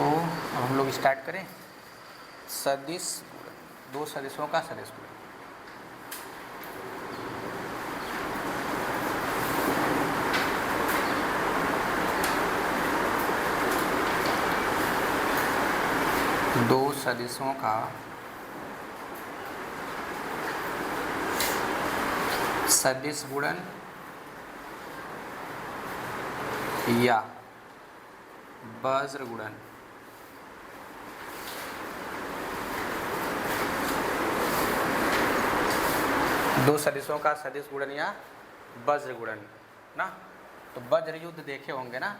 अब हम लोग स्टार्ट करें। सदिश गुणन, दो सदिशों का सदिश गुणन। दो सदिशों का सदिश गुणन या वज्र गुणन। दो सदिशों का सदिश गुणन या वज्र गुणन ना। तो वज्र युद्ध देखे होंगे ना,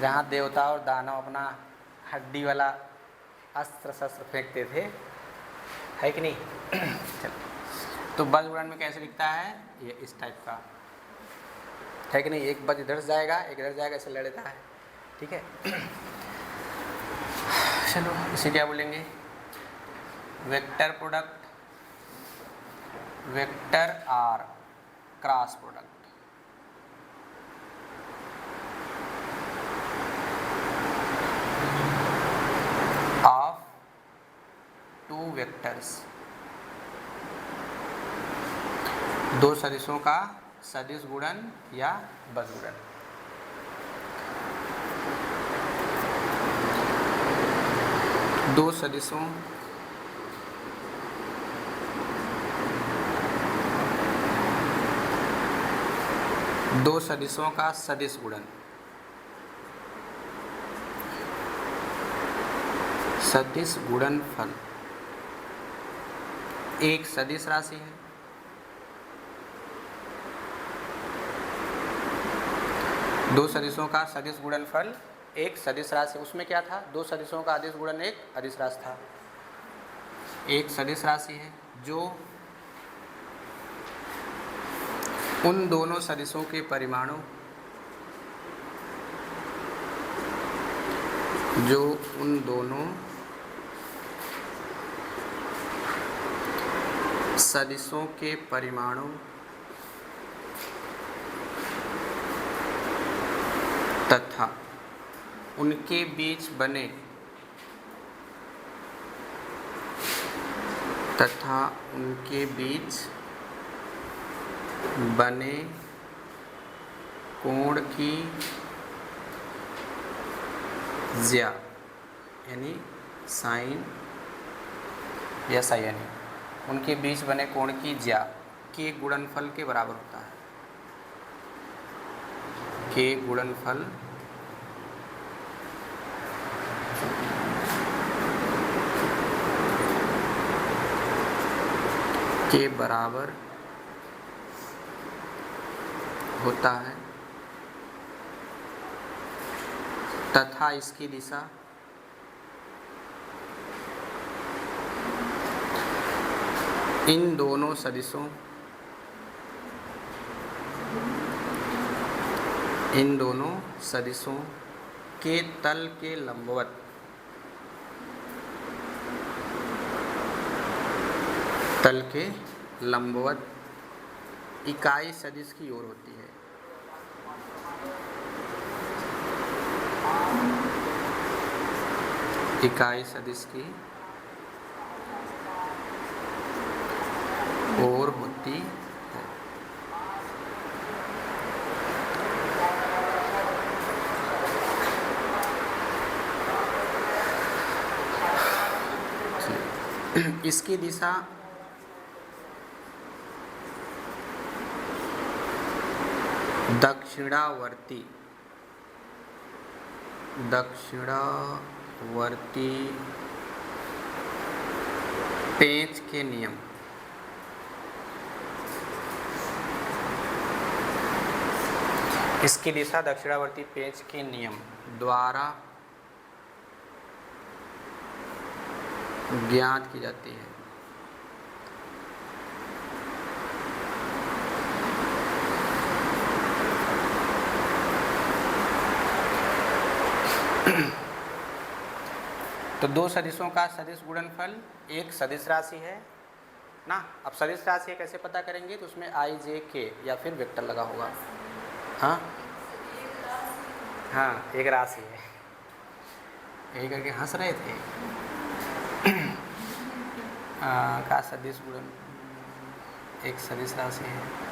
जहाँ देवता और दानव अपना हड्डी वाला अस्त्र शस्त्र फेंकते थे, है कि नहीं? तो वज्र गुणन में कैसे दिखता है? ये इस टाइप का, है कि नहीं? एक वज्र इधर से जाएगा, एक इधर जाएगा, ऐसे लड़ता है, ठीक है। चलो इसे क्या बोलेंगे? Vector product, vector or cross product. Of two vectors, दो सदिशों का सदिश गुणन या वज्र गुणन। दो सदिशों का सदिश गुणन। सदिश गुणनफल एक सदिश राशि है। दो सदिशों का सदिश गुणनफल एक सदिश राशि। उसमें क्या था? दो सदिशों का अदिश गुणन एक अदिश राशि था। एक सदिश राशि है जो उन दोनों सदिशों के परिमाणों, जो उन दोनों सदिशों के परिमाणों तथा उनके बीच बने कोण की ज्या यानी साइन या साइन, उनके बीच बने कोण की ज्या के गुणनफल के बराबर होता है। के गुणनफल के बराबर होता है तथा इसकी दिशा इन दोनों सदिशों के तल के लंबवत इकाई सदिश की ओर होती है। इकाई सदिश की ओर होती है। इसकी दिशा दक्षिणावर्ती पेंच के नियम इसकी दिशा दक्षिणावर्ती पेंच के नियम द्वारा ज्ञात की जाती है। तो दो सदिशों का सदिश गुणनफल एक सदिश राशि है ना। अब सदिश राशि कैसे पता करेंगे? तो उसमें आई जे के या फिर वेक्टर लगा होगा। हाँ हाँ, एक राशि है। यही करके हंस रहे थे। का सदिश गुणन एक सदिश राशि है।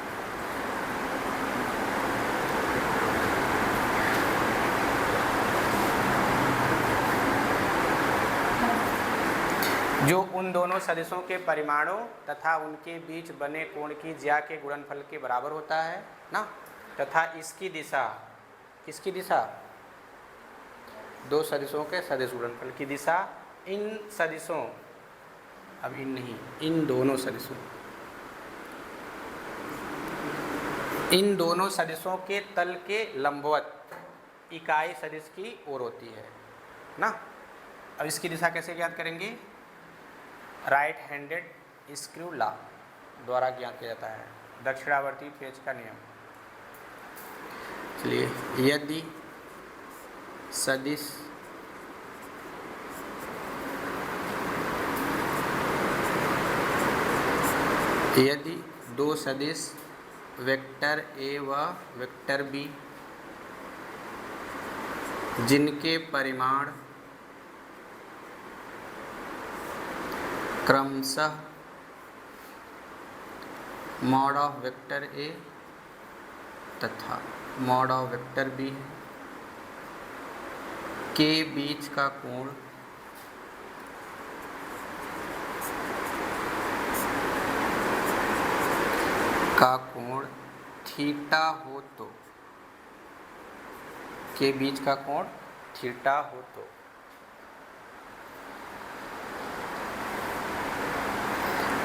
जो उन दोनों सदिशों के परिमाणों तथा उनके बीच बने कोण की ज्या के गुणनफल के बराबर होता है ना, तथा इसकी दिशा, किसकी दिशा, दो सदिशों के सदिश गुणनफल की दिशा इन सदिशों, अब इन नहीं, इन दोनों सदिशों, इन दोनों सदिशों के तल के लंबवत इकाई सदिश की ओर होती है ना। अब इसकी दिशा कैसे ज्ञात करेंगे, राइट हैंडेड स्क्रू लॉ द्वारा ज्ञात किया जाता है, दक्षिणावर्ती पेच का नियम। चलिए, यदि सदिश यदि दो सदिश वेक्टर ए व वेक्टर बी जिनके परिमाण क्रमशः मॉड ऑफ वेक्टर ए तथा मॉड ऑफ वेक्टर बी के बीच का कोण थीटा हो तो, के बीच का कोण थीटा हो तो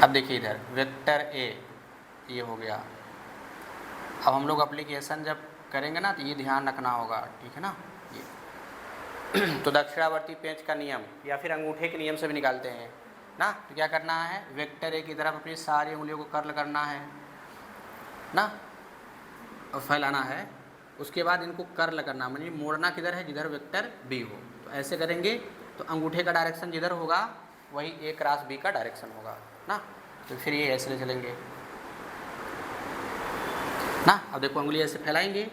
अब देखिए इधर वेक्टर ए ये हो गया। अब हम लोग एप्लीकेशन जब करेंगे ना तो ये ध्यान रखना होगा, ठीक है ना। ये तो दक्षिणावर्ती पेंच का नियम या फिर अंगूठे के नियम से भी निकालते हैं ना। तो क्या करना है, वेक्टर ए की तरफ अपनी सारी उंगलियों को कर्ल करना है ना और फैलाना है। उसके बाद इनको कर्ल करना, मतलब मोड़ना किधर है, जिधर वेक्टर बी हो। तो ऐसे करेंगे तो अंगूठे का डायरेक्शन जिधर होगा वही ए क्रॉस बी का डायरेक्शन होगा ना। तो फिर ये ऐसे चलेंगे ना। अब देखो उंगली ऐसे फैलाएंगे,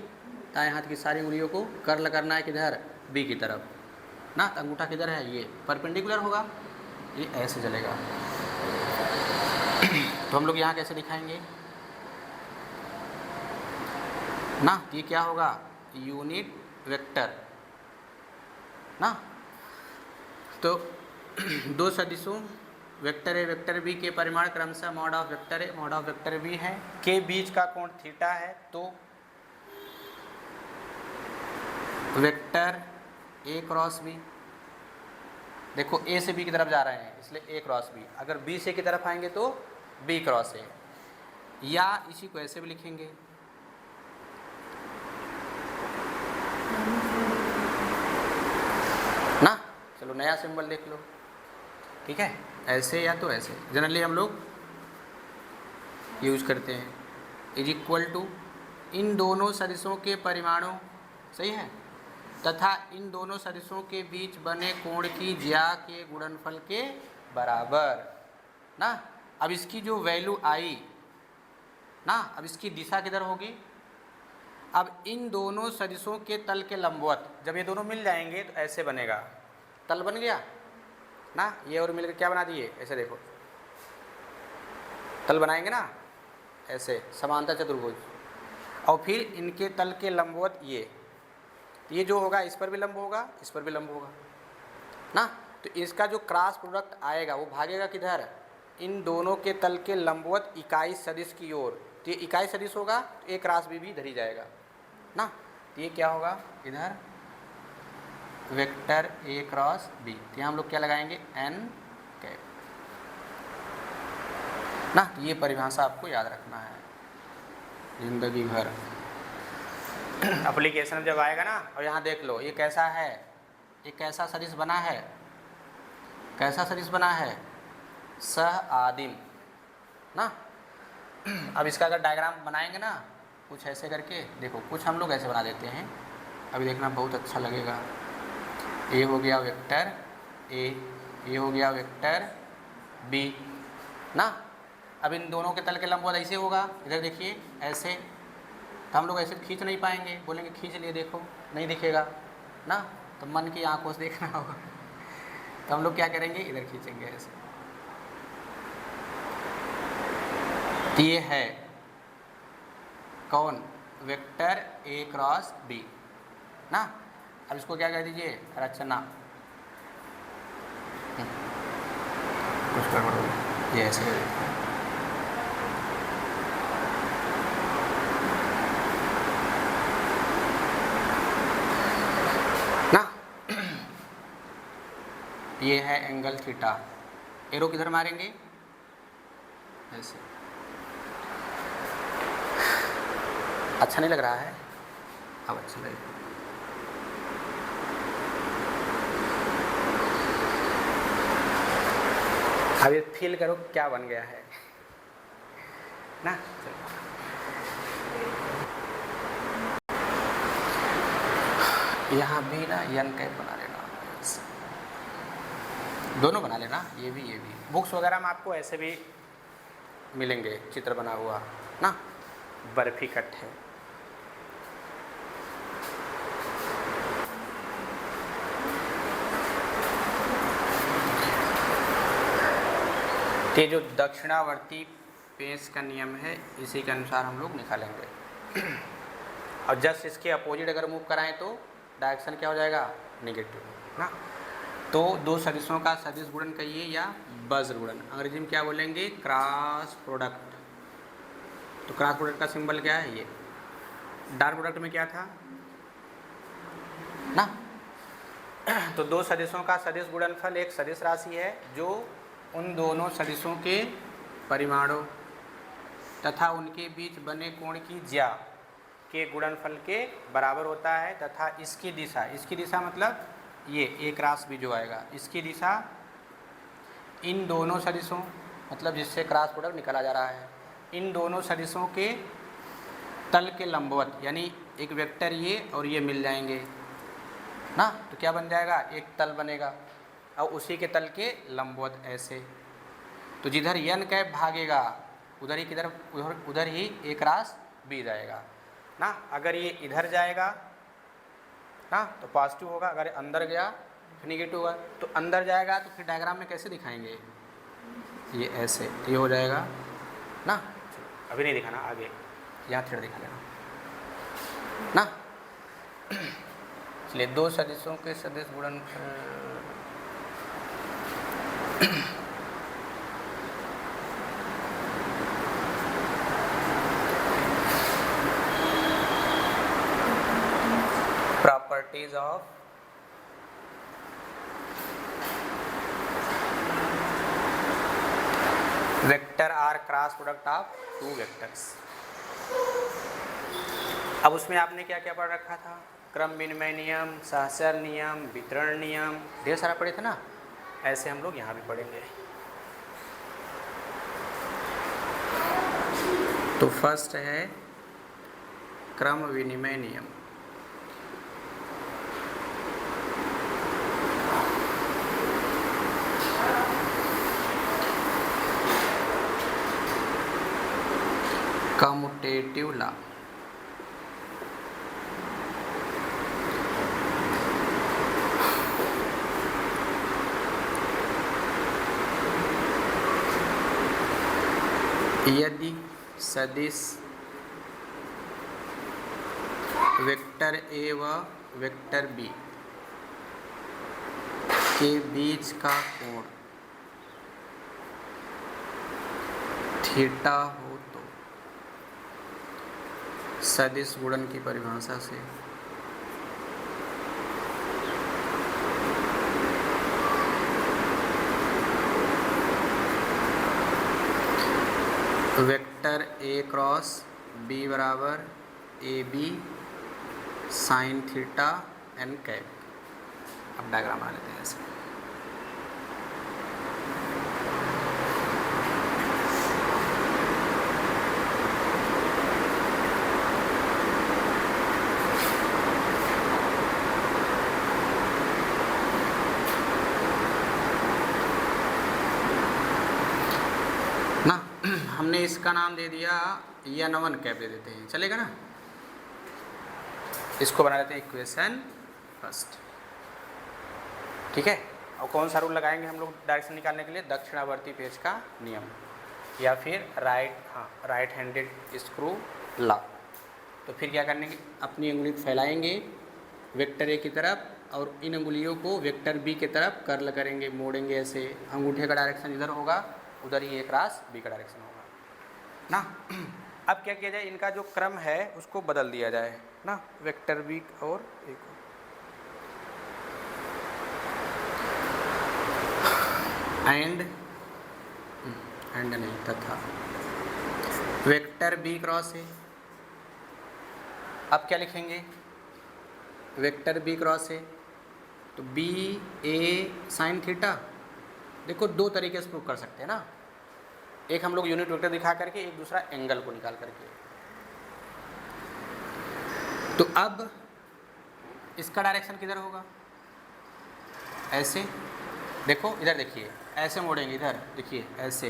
दाएं हाथ की सारी उंगलियों को कर्ल करना है किधर, बी की तरफ ना। तो अंगूठा किधर है, ये परपेंडिकुलर होगा, ये ऐसे चलेगा। तो हम लोग यहाँ कैसे दिखाएंगे ना, ये क्या होगा, यूनिट वेक्टर ना। तो दो सदिशों वेक्टर ए वेक्टर बी के परिमाण क्रमशः mod of vector A mod of vector B है, के बीच का कोण थीटा है। तो वेक्टर ए क्रॉस बी, देखो ए से बी की तरफ जा रहे हैं इसलिए ए क्रॉस बी, अगर बी से की तरफ आएंगे तो बी क्रॉस ए, या इसी को ऐसे भी लिखेंगे ना। चलो नया सिंबल देख लो, ठीक है, ऐसे या तो ऐसे जनरली हम लोग यूज करते हैं। इज इक्वल टू इन दोनों सदिशों के परिमाणों, सही है, तथा इन दोनों सदिशों के बीच बने कोण की ज्या के गुणनफल के बराबर ना। अब इसकी जो वैल्यू आई ना, अब इसकी दिशा किधर होगी, अब इन दोनों सदिशों के तल के लंबवत, जब ये दोनों मिल जाएंगे तो ऐसे बनेगा, तल बन गया ना। ये और मिलकर क्या बना दिए, ऐसे देखो तल बनाएंगे ना, ऐसे समांतर चतुर्भुज। और फिर इनके तल के लंबवत ये जो होगा इस पर भी लंब होगा, इस पर भी लंब होगा ना। तो इसका जो क्रॉस प्रोडक्ट आएगा वो भागेगा किधर, इन दोनों के तल के लंबवत इकाई सदिश की ओर। तो ये इकाई सदिश होगा तो ए क्रॉस बी भी इधर ही जाएगा ना। तो ये क्या होगा, इधर वेक्टर ए क्रॉस बी। तो यहाँ हम लोग क्या लगाएंगे, एन कैप ना। तो ये परिभाषा आपको याद रखना है जिंदगी भर। एप्लीकेशन जब आएगा ना, और यहाँ देख लो ये कैसा है, ये कैसा सदिश बना है, कैसा सदिश बना है, सह आदिम ना। अब इसका अगर डायग्राम बनाएंगे ना कुछ ऐसे करके, देखो कुछ हम लोग ऐसे बना देते हैं, अभी देखना बहुत अच्छा लगेगा। ए हो गया वेक्टर ए, ये हो गया वेक्टर बी ना। अब इन दोनों के तल के लंबवत ऐसे होगा, इधर देखिए ऐसे तो हम लोग ऐसे खींच नहीं पाएंगे, बोलेंगे खींच लिए देखो, नहीं दिखेगा ना, तो मन की आंखों से देखना होगा। तो हम लोग क्या करेंगे, इधर खींचेंगे ऐसे। तो ये है कौन, वेक्टर ए क्रॉस बी ना। अब इसको क्या कह दीजिए, रचना। कुछ गड़बड़ हो गई, ये ऐसे कर देते हैं। ना ये है एंगल थीटा, एरो किधर मारेंगे, ऐसे। अच्छा नहीं लग रहा है, अब अच्छा लगेगा। अब ये फील करो क्या बन गया है ना। यहाँ भी ना यन कैप बना लेना, दोनों बना लेना, ये भी ये भी। बुक्स वगैरह में आपको ऐसे भी मिलेंगे चित्र बना हुआ ना, बर्फी कट है। ये जो दक्षिणावर्ती पेंच का नियम है, इसी के अनुसार हम लोग निकालेंगे। और जस्ट इसके अपोजिट अगर मूव कराएं तो डायरेक्शन क्या हो जाएगा, नेगेटिव ना। तो दो सदिशों का सदिश गुणन कहिए या वज्र गुणन, अंग्रेजी में क्या बोलेंगे, क्रॉस प्रोडक्ट। तो क्रॉस प्रोडक्ट का सिंबल क्या है, ये। डॉट प्रोडक्ट में क्या था ना। तो दो सदिशों का सदिश गुणनफल एक सदिश राशि है जो उन दोनों सदिशों के परिमाणों तथा उनके बीच बने कोण की ज्या के गुणनफल के बराबर होता है, तथा इसकी दिशा मतलब ये एक क्रॉस भी जो आएगा, इसकी दिशा इन दोनों सदिशों, मतलब जिससे क्रॉस प्रोडक्ट निकाला जा रहा है, इन दोनों सदिशों के तल के लंबवत, यानी एक वेक्टर ये और ये मिल जाएंगे ना। तो क्या बन जाएगा, एक तल बनेगा और उसी के तल के लंबवत ऐसे। तो जिधर यन कैप भागेगा उधर ही किधर, उधर ही एक क्रॉस बी जाएगा ना। अगर ये इधर जाएगा ना तो पॉजिटिव होगा, अगर अंदर गया फिर निगेटिव होगा। तो अंदर जाएगा तो फिर डायग्राम में कैसे दिखाएंगे, ये ऐसे, ये हो जाएगा ना। अभी नहीं दिखाना, आगे यहाँ थोड़ा दिखा लेना ना। इसलिए दो सदिशों के सदिश गुणनफल, properties of vector are cross product of two vectors। अब उसमें आपने क्या क्या पढ़ रखा था, क्रम विनिमय नियम, सहचर नियम, वितरण नियम, ढेर सारा पढ़े थे ना। ऐसे हम लोग यहाँ भी पढ़ेंगे। तो फर्स्ट है क्रम विनिमय नियम। Commutative law. यदि सदिश वेक्टर ए व वेक्टर बी के बीच का कोण थीटा हो तो सदिश गुणन की परिभाषा से वेक्टर ए क्रॉस बी बराबर A B sine theta N cap. अब डायग्राम बना लेते हैं ऐसे। ना हमने इसका नाम दे दिया N1 कैप दे देते हैं, चलेगा ना। इसको बना लेते हैं इक्वेशन फर्स्ट। ठीक है, और कौन सा रूल लगाएंगे हम लोग डायरेक्शन निकालने के लिए? दक्षिणावर्ती पेज का नियम या फिर राइट हैंडेड स्क्रू लॉ। तो फिर क्या करने के, अपनी उंगली फैलाएंगे वेक्टर ए की तरफ और इन उंगलियों को वेक्टर बी की तरफ कर्ल करेंगे, मोड़ेंगे ऐसे। अंगूठे का डायरेक्शन इधर होगा, उधर ही ए क्रॉस बी का डायरेक्शन होगा ना। अब क्या किया जाए, इनका जो क्रम है उसको बदल दिया जाए ना, वेक्टर बी और ए को। एंड नहीं तथा वेक्टर बी क्रॉस ए। अब क्या लिखेंगे? वेक्टर बी क्रॉस ए, तो बी ए साइन थीटा। देखो दो तरीके से प्रूव कर सकते हैं ना, एक हम लोग यूनिट वेक्टर दिखा करके, एक दूसरा एंगल को निकाल करके। तो अब इसका डायरेक्शन किधर होगा? ऐसे देखो, इधर देखिए, ऐसे मोड़ेंगे, इधर देखिए ऐसे,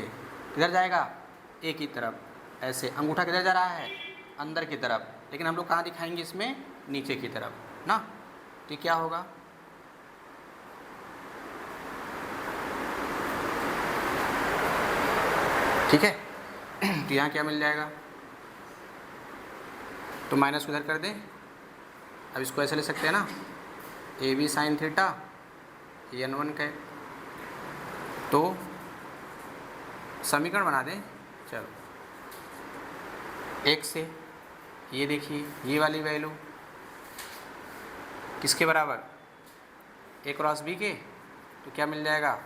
किधर जाएगा? ए की तरफ। ऐसे अंगूठा किधर जा रहा है? अंदर की तरफ। लेकिन हम लोग कहाँ दिखाएंगे इसमें? नीचे की तरफ ना। तो क्या होगा? ठीक है, तो यहाँ क्या मिल जाएगा? तो माइनस को इधर कर दें। अब इसको ऐसे ले सकते हैं ना, ए बी साइन थीटा n1 का। तो समीकरण बना दें, चलो। एक से ये देखिए, ये वाली वैल्यू किसके बराबर? ए क्रॉस बी के। तो क्या मिल जाएगा?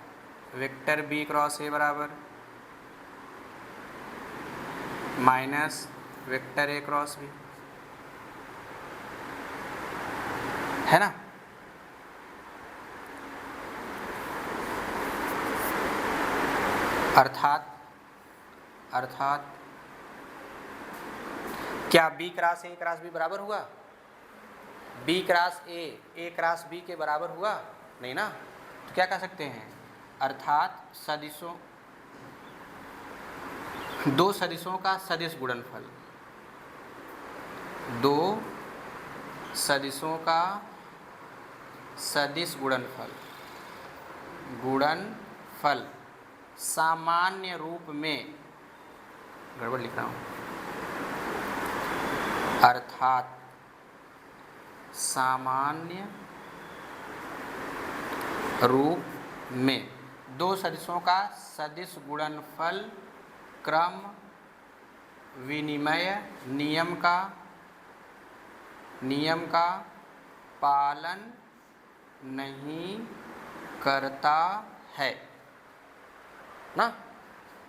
वेक्टर बी क्रॉस ए बराबर minus vector A cross B, है ना। अर्थात क्या B cross A cross B बराबर हुआ? B cross A cross B के बराबर हुआ? नहीं ना। तो क्या कह सकते हैं? अर्थात सदिशों, दो सदिशों का सदिश गुणनफल, दो सदिशों का सदिश गुणनफल सामान्य रूप में, गड़बड़ लिख रहा हूँ, अर्थात सामान्य रूप में दो सदिशों का सदिश गुणनफल क्रम विनिमय नियम का पालन नहीं करता है ना।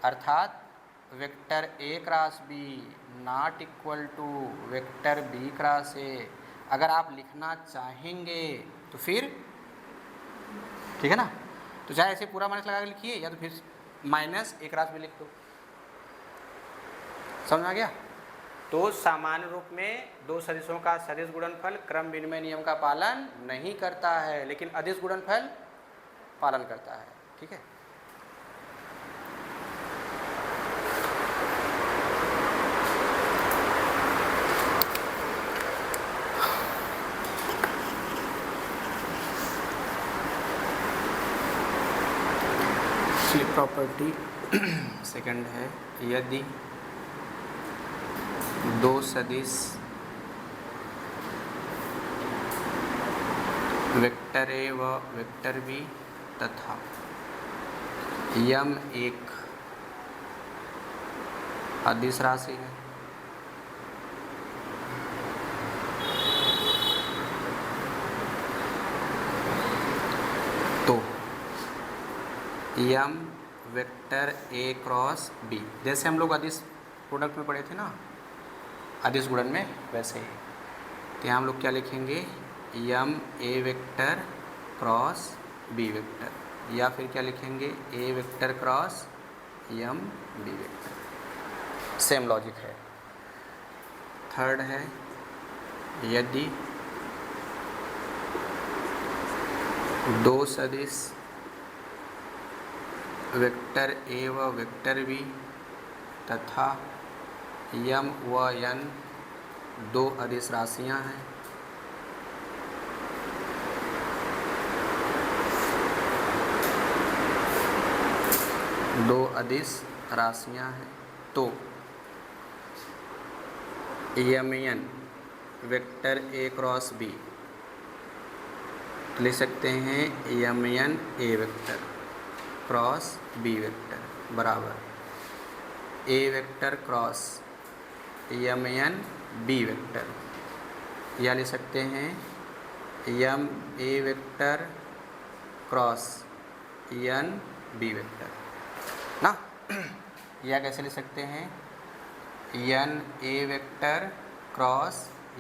अर्थात vector A cross B not equal to vector B cross A. अगर आप लिखना चाहेंगे तो फिर ठीक है ना, तो चाहे ऐसे पूरा माइनस लगा के लिखिए या तो फिर माइनस ए क्रॉस बी लिख दो। समझ में आ गया? तो सामान्य रूप में दो सदिशों का सदिश गुणनफल क्रम विनिमय नियम का पालन नहीं करता है, लेकिन अदिश गुणनफल पालन करता है। ठीक है, प्रॉपर्टी सेकंड है, यदि दो सदिश वेक्टर ए व वेक्टर बी तथा यम एक अदिश राशि है, तो यम वेक्टर ए क्रॉस बी, जैसे हम लोग अदिश प्रोडक्ट में पढ़े थे ना, अदिश गुणन में, वैसे ही। तो यहाँ हम लोग क्या लिखेंगे? यम ए वेक्टर क्रॉस बी वेक्टर, या फिर क्या लिखेंगे? ए vector cross M B vector. Same logic है। थर्ड है, यदि दो सदिश वेक्टर ए व वेक्टर बी तथा यम व यन दो अदिश राशियां हैं, दो अदिश राशियां हैं तो यमयन वेक्टर ए क्रॉस बी लिख सकते हैं यमयन ए वेक्टर क्रॉस बी वेक्टर बराबर ए वेक्टर क्रॉस यमयन बी वेक्टर या लिख सकते हैं यम ए वेक्टर क्रॉस यन बी वेक्टर ना। या कैसे लिख सकते हैं यन ए vector cross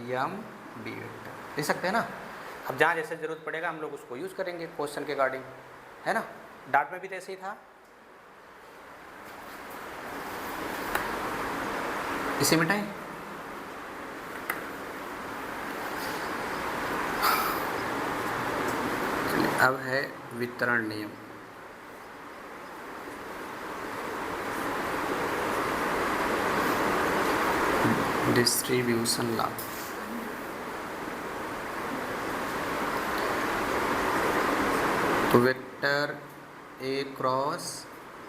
M B vector लिख सकते हैं ना। अब जहाँ जैसे ज़रूरत पड़ेगा हम लोग उसको यूज़ करेंगे क्वेश्चन के अकॉर्डिंग, है ना। डाट में भी तो ऐसे ही था, इसे मिटाएं। अब है वितरण नियम। Distribution law. तो vector A cross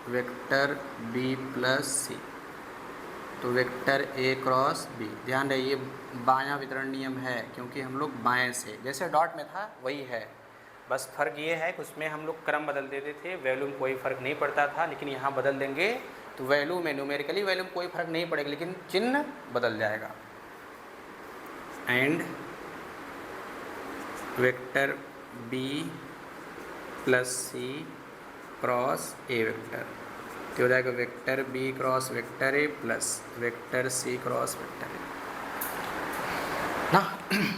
vector B plus C, तो वेक्टर ए क्रॉस बी, ध्यान रहे ये बायां वितरण नियम है क्योंकि हम लोग बाएं से, जैसे डॉट में था वही है, बस फ़र्क ये है कि उसमें हम लोग क्रम बदल देते थे, वैल्यू में कोई फ़र्क नहीं पड़ता था, लेकिन यहाँ बदल देंगे तो वैल्यू में न्यूमेरिकली वैल्यू में कोई फ़र्क नहीं पड़ेगा लेकिन चिन्ह बदल जाएगा। And vector B plus C cross A vector, तो हो जाएगा vector B cross vector A plus vector C cross vector A ना।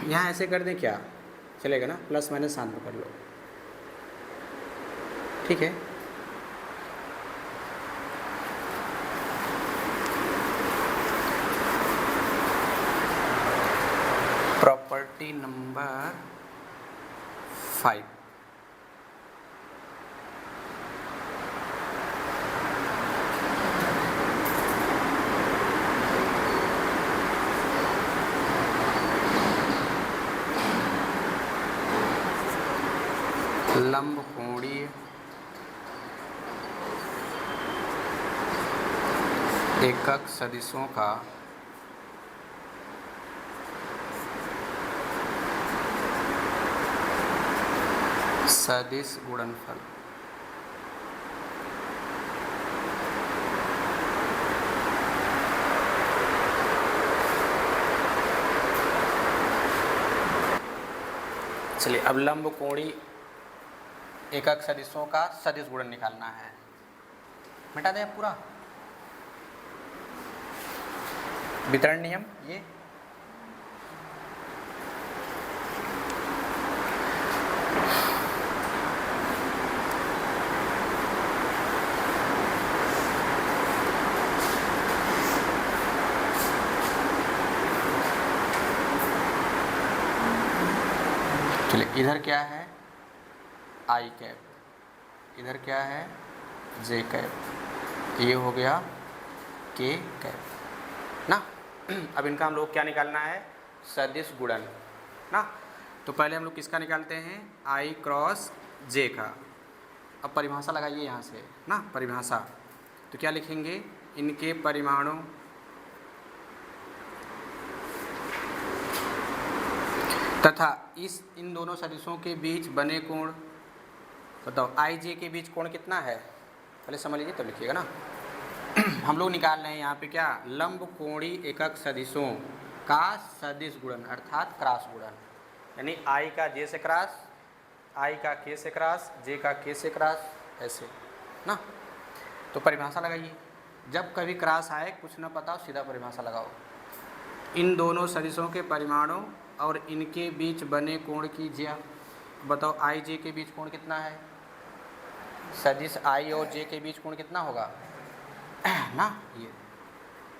यहाँ ऐसे कर दें क्या चलेगा ना, प्लस माइनस साथ में कर लो, ठीक है। प्रॉपर्टी नंबर 5, लंबकोणीय एकक सदिशों का सदिश गुणनफल। चलिए अब लंबकोणीय एकक सदिशों का सदिश गुणन निकालना है। मिटा दें पूरा वितरण नियम ये। चलिए इधर क्या है आई कैप, इधर क्या है जे कैप, ये हो गया के कैप ना। अब इनका हम लोग क्या निकालना है सदिश गुणन ना। तो पहले हम लोग किसका निकालते हैं आई क्रॉस जे का। अब परिभाषा लगाइए यहाँ से ना, परिभाषा तो क्या लिखेंगे इनके परिमाणों तथा इन दोनों सदिशों के बीच बने कोण। बताओ आई जे के बीच कोण कितना है, पहले समझ लीजिए तब लिखिएगा ना। हम लोग निकाल रहे हैं यहाँ पे क्या लंबकोणीय एकक सदिशों का सदिश गुणन अर्थात क्रॉस गुणन, यानी आई का जे से क्रॉस, आई का के से क्रॉस, जे का के से क्रॉस, ऐसे ना। तो परिभाषा लगाइए, जब कभी क्रॉस आए कुछ ना पता हो सीधा परिभाषा लगाओ। इन दोनों सदिशों के परिमाणों और इनके बीच बने कोण की ज्या। बताओ आई जे के बीच कोण कितना है, सदिश आई और जे के बीच कोण कितना होगा ना ये।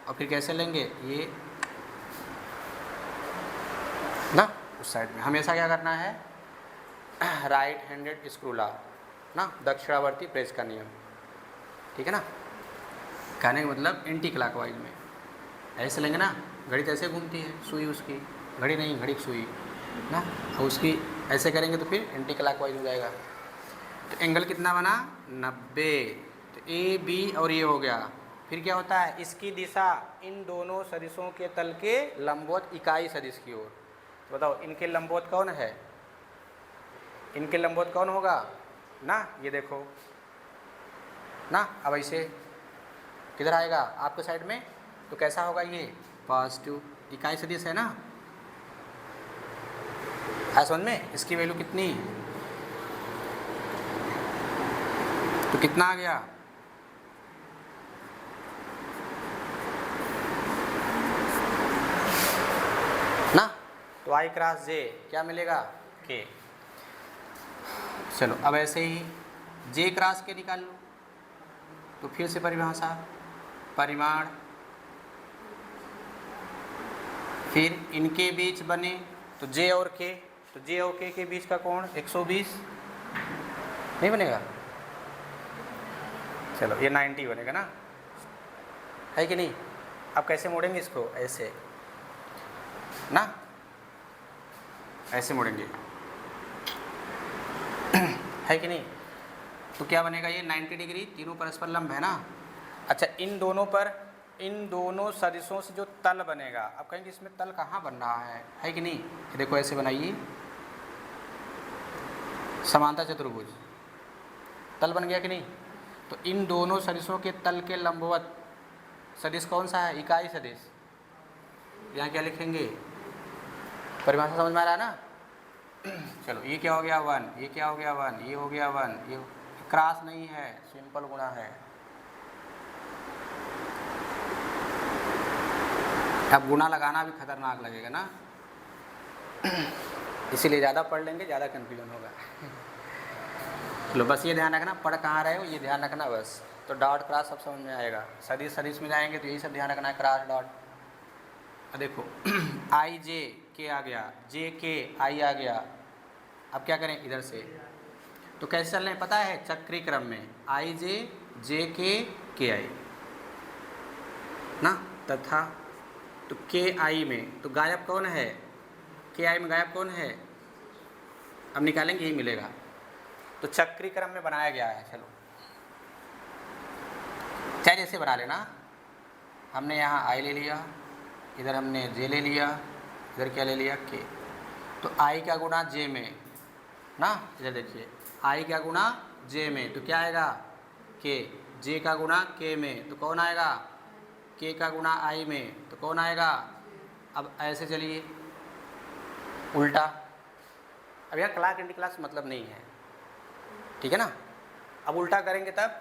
और फिर कैसे लेंगे ये ना, उस साइड में हमेशा क्या करना है राइट हैंडेड स्क्रू लॉ ना, दक्षिणावर्ती प्रेस का नियम, ठीक है ना। कहने का मतलब एंटी क्लॉकवाइज में ऐसे लेंगे ना, घड़ी तो ऐसे घूमती है सुई, उसकी घड़ी नहीं घड़ी की सुई ना, और उसकी ऐसे करेंगे तो फिर एंटी क्लॉकवाइज हो जाएगा। तो एंगल कितना बना 90, तो ए बी और ये हो गया। फिर क्या होता है, इसकी दिशा इन दोनों सदिशों के तल के लंबवत इकाई सदिश की ओर। तो बताओ इनके लंबवत कौन है, इनके लंबवत कौन होगा ना, ये देखो ना। अब ऐसे किधर आएगा आपके साइड में, तो कैसा होगा ये पॉजिटिव इकाई सदिश है ना। है समझ में, इसकी वैल्यू कितनी, तो कितना आ गया, ना। तो आई क्रॉस जे क्या मिलेगा, के। चलो अब ऐसे ही जे क्रॉस के निकाल लो। तो फिर से परिभाषा, परिमाण, फिर इनके बीच बने तो जे और के, तो जे और के बीच का कोण 120 नहीं बनेगा। चलो ये 90 बनेगा ना, है कि नहीं। अब कैसे मोड़ेंगे इसको, ऐसे ना, ऐसे मोड़ेंगे है कि नहीं। तो क्या बनेगा ये 90 डिग्री, तीनों परस्पर लंब है ना। अच्छा इन दोनों पर, इन दोनों सदिशों से जो तल बनेगा, अब कहेंगे इसमें तल कहाँ बन रहा है कि नहीं। ये देखो ऐसे बनाइए, समांतर चतुर्भुज, तल बन गया कि नहीं। तो इन दोनों सदिशों के तल के लंबवत सदिश कौन सा है, इकाई सदिश। यहाँ क्या लिखेंगे, परिभाषा समझ में आ रहा है ना। चलो ये क्या हो गया 1, ये क्या हो गया 1, ये हो गया 1, ये क्रॉस नहीं है, सिंपल गुणा है। अब गुणा लगाना भी खतरनाक लगेगा ना, इसीलिए ज़्यादा पढ़ लेंगे, ज़्यादा कन्फ्यूजन होगा। चलो बस ये ध्यान रखना, पढ़ कहाँ रहे हो ये ध्यान रखना बस। तो डॉट क्रॉस सब समझ में आएगा। सदिश सदिश में जाएंगे तो यही सब ध्यान रखना है, क्रॉस डॉट। अब देखो आई जे के आ गया, जे के आई आ गया। अब क्या करें इधर से, तो कैसे चल रहे हैं पता है, चक्री क्रम में आई जे के आई ना, तथा तो के आई में तो गायब कौन है, के आई में गायब कौन है, अब निकालेंगे यही मिलेगा। तो चक्री क्रम में बनाया गया है। चलो चाहे जैसे बना लेना, हमने यहाँ आई ले लिया, इधर हमने जे ले लिया, इधर क्या ले लिया के। तो आई का गुणा जे में ना, इधर देखिए आई का गुणा जे में तो क्या आएगा के, जे का गुणा के में तो कौन आएगा, के का गुणा आई में तो कौन आएगा। अब ऐसे चलिए उल्टा, अब यहाँ क्लास एंटी क्लास मतलब नहीं है, ठीक है ना। अब उल्टा करेंगे तब,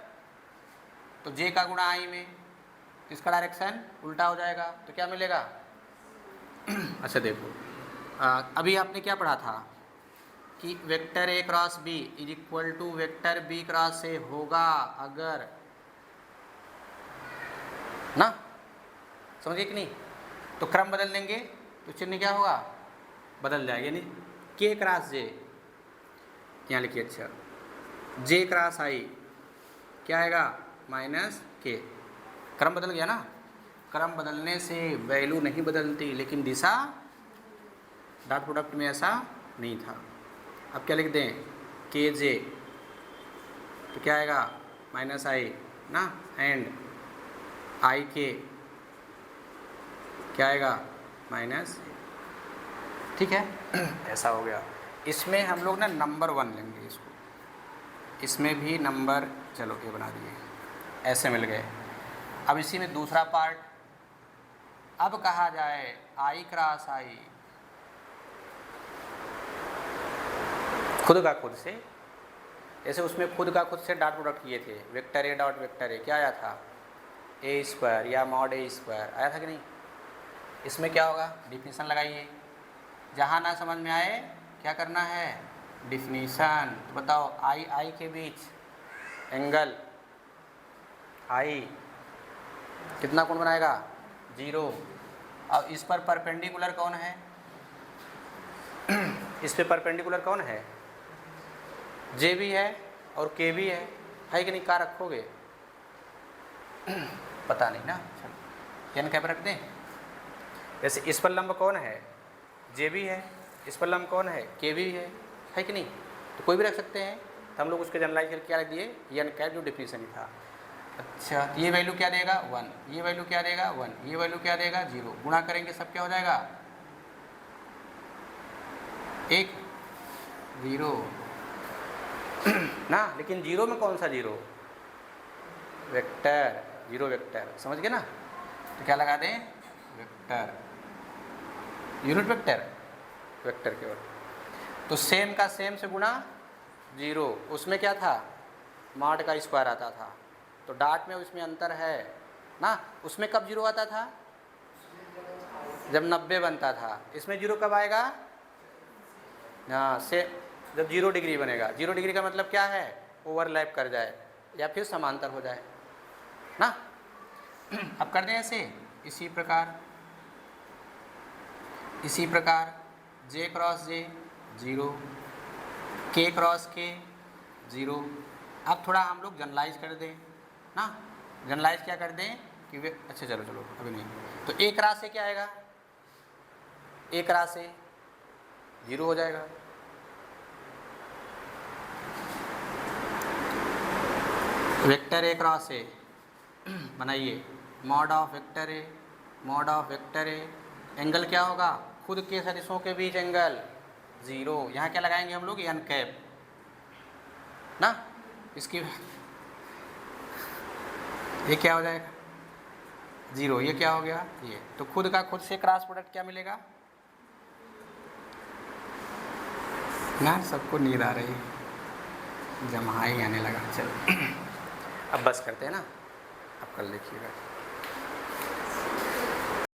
तो जे का गुणा आई में, इसका डायरेक्शन उल्टा हो जाएगा, तो क्या मिलेगा। अच्छा देखो अभी आपने क्या पढ़ा था कि vector A cross B is equal to vector B cross A होगा अगर, ना समझिए कि नहीं। तो क्रम बदल देंगे तो चिन्ह क्या होगा, बदल जाएगा, यानी के क्रॉस जे, यहाँ लिखिए। अच्छा जे क्रॉस आई क्या आएगा माइनस के, क्रम बदल गया ना। क्रम बदलने से वैल्यू नहीं बदलती, लेकिन दिशा डॉट प्रोडक्ट में ऐसा नहीं था। अब क्या लिख दें, के जे तो क्या आएगा माइनस आई ना, एंड आई के क्या आएगा माइनस, ठीक है। ऐसा हो गया। इसमें हम लोग ना नंबर 1 लेंगे इसको, इसमें भी नंबर, चलो ये बना दिए, ऐसे मिल गए। अब इसी में दूसरा पार्ट, अब कहा जाए आई क्रॉस आई, खुद का खुद से, जैसे उसमें खुद का खुद से डॉट प्रोडक्ट किए थे, vector A dot vector A क्या आया था, ए स्क्वायर या मॉड ए स्क्वायर आया था कि नहीं। इसमें क्या होगा, डिफिनीशन लगाइए, जहाँ ना समझ में आए क्या करना है, डिफिनीशन। तो बताओ आई आई के बीच एंगल आई कितना कोण बनाएगा, 0। अब इस पर परपेंडिकुलर कौन है, इस पे परपेंडिकुलर कौन है, जे भी है और के भी है कि नहीं, का रखोगे पता नहीं ना, चलो एन क्या पे रख दें। जैसे इस पर लंब कौन है, जे भी है, इस पर लंब कौन है, के भी है कि नहीं, तो कोई भी रख सकते हैं। तो हम लोग उसके जनरलाइज करके क्या रख दिए, एन कैप, जो डिफिनीशन ही था। अच्छा, ये वैल्यू क्या देगा 1, ये वैल्यू क्या देगा 1, ये वैल्यू क्या देगा 0, गुणा करेंगे सब क्या हो जाएगा 1 0 ना। लेकिन 0 में कौन सा 0, वेक्टर, 0 वेक्टर, समझ गए ना। तो क्या लगा दें वेक्टर, यूनिट वेक्टर, वेक्टर केवल। तो सेम का सेम से गुणा 0, उसमें क्या था मॉड का स्क्वायर आता था, तो डॉट में उसमें अंतर है ना। उसमें कब 0 आता था, जब 90 बनता था। इसमें 0 कब आएगा, हाँ से जब 0 डिग्री बनेगा। 0 डिग्री का मतलब क्या है, ओवरलैप कर जाए या फिर समांतर हो जाए ना। अब कर दें ऐसे, इसी प्रकार j cross j 0, k cross k 0। अब थोड़ा हम लोग जनरलाइज कर दें ना, जनरलाइज क्या कर दें कि वे, अच्छा चलो अभी नहीं, तो एक रात से क्या आएगा, एक रात से 0 हो जाएगा। वेक्टर ए क्रॉस ए बनाइए, mod of vector A, mod of vector A, angle क्या होगा, खुद के सदिशों के बीच एंगल 0। यहाँ क्या लगाएंगे हम लोग n कैप ना, इसकी ये क्या हो जाएगा 0, ये क्या हो गया ये। तो खुद का खुद से क्रॉस प्रोडक्ट क्या मिलेगा ना। सबको नींद आ रही है, जमाई आने लगा। चलो अब बस करते हैं ना, अब कल देखिएगा।